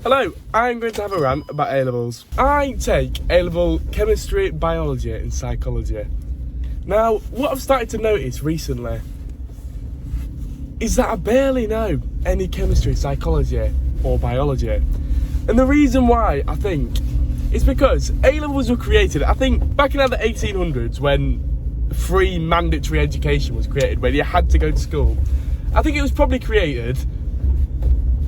Hello, I'm going to have a rant about A-levels. I take A-level chemistry, biology and psychology. Now, what I've started to notice recently is that I barely know any chemistry, psychology or biology. And the reason why, I think, is because A-levels were created, I think, back in the 1800s when free mandatory education was created, where you had to go to school. I think it was probably created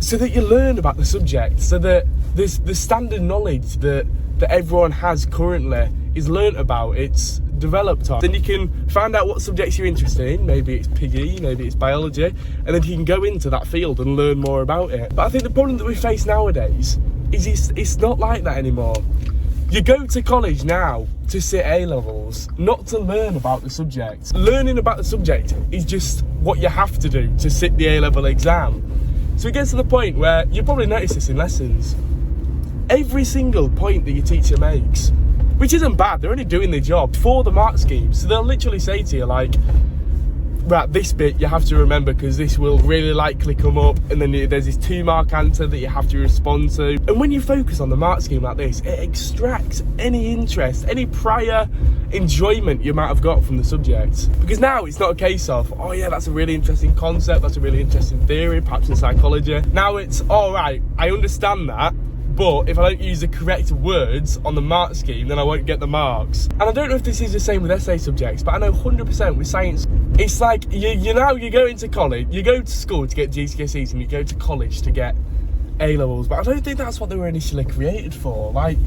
so that you learn about the subject, so that the standard knowledge that everyone has currently is learnt about, it's developed on. Then you can find out what subjects you're interested in, maybe it's PE, maybe it's biology, and then you can go into that field and learn more about it. But I think the problem that we face nowadays is it's not like that anymore. You go to college now to sit A-levels, not to learn about the subject. Learning about the subject is just what you have to do to sit the A-level exam. So it gets to the point where, you probably notice this in lessons, every single point that your teacher makes, which isn't bad, they're only doing their job for the mark scheme. So they'll literally say to you like, right, this bit you have to remember because this will really likely come up, and then there's this 2-mark answer that you have to respond to. And when you focus on the mark scheme like this, it extracts any interest, any prior enjoyment you might have got from the subject. Because now it's not a case of, oh yeah, that's a really interesting concept, that's a really interesting theory, perhaps in psychology. Now it's, all right, I understand that, but if I don't use the correct words on the mark scheme, then I won't get the marks. And I don't know if this is the same with essay subjects, but I know 100% with science, it's like, you go into college, you go to school to get GCSEs and you go to college to get A-levels, but I don't think that's what they were initially created for. Like,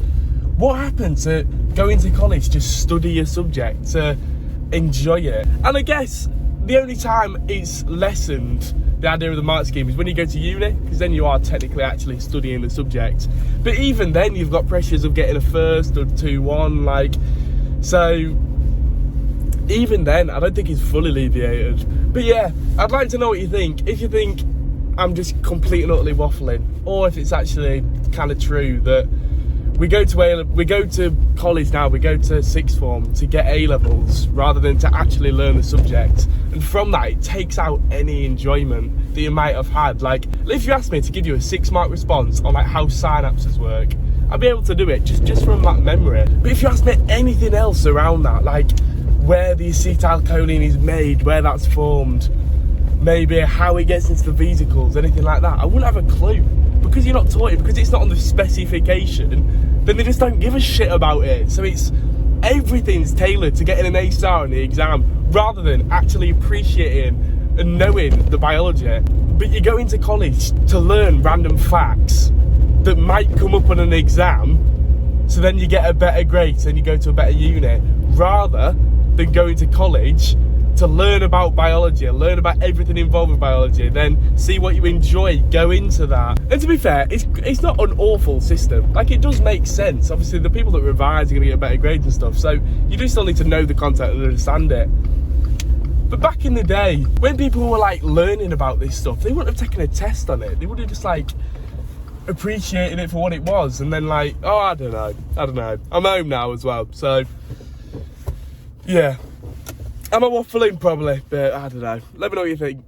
what happened to going to college to study your subject, to enjoy it? And I guess the only time it's lessened, the idea of the mark scheme, is when you go to uni, because then you are technically actually studying the subject. But even then, you've got pressures of getting a first or 2-1, like, so even then, I don't think it's fully alleviated. But yeah, I'd like to know what you think. If you think I'm just completely and utterly waffling, or if it's actually kind of true that we go to college now, we go to sixth form to get A-levels rather than to actually learn the subject. And from that, it takes out any enjoyment that you might have had. Like, if you asked me to give you a 6-mark response on like how synapses work, I'd be able to do it just from that memory. But if you ask me anything else around that, like where the acetylcholine is made, where that's formed, maybe how it gets into the vesicles, anything like that, I wouldn't have a clue. Because you're not taught it, because it's not on the specification, then they just don't give a shit about it. So it's, everything's tailored to getting an A star on the exam, rather than actually appreciating and knowing the biology. But you go into college to learn random facts that might come up on an exam, so then you get a better grade, so then you go to a better uni, rather than going to college to learn about biology, learn about everything involved with biology, then see what you enjoy, go into that. And to be fair, it's not an awful system. Like, it does make sense. Obviously, the people that revise are going to get better grades and stuff, so you do still need to know the content and understand it. But back in the day, when people were like learning about this stuff, they wouldn't have taken a test on it. They would have just like appreciated it for what it was, and then like, oh, I don't know. I'm home now as well, so yeah. Am I waffling? Probably, but I don't know. Let me know what you think.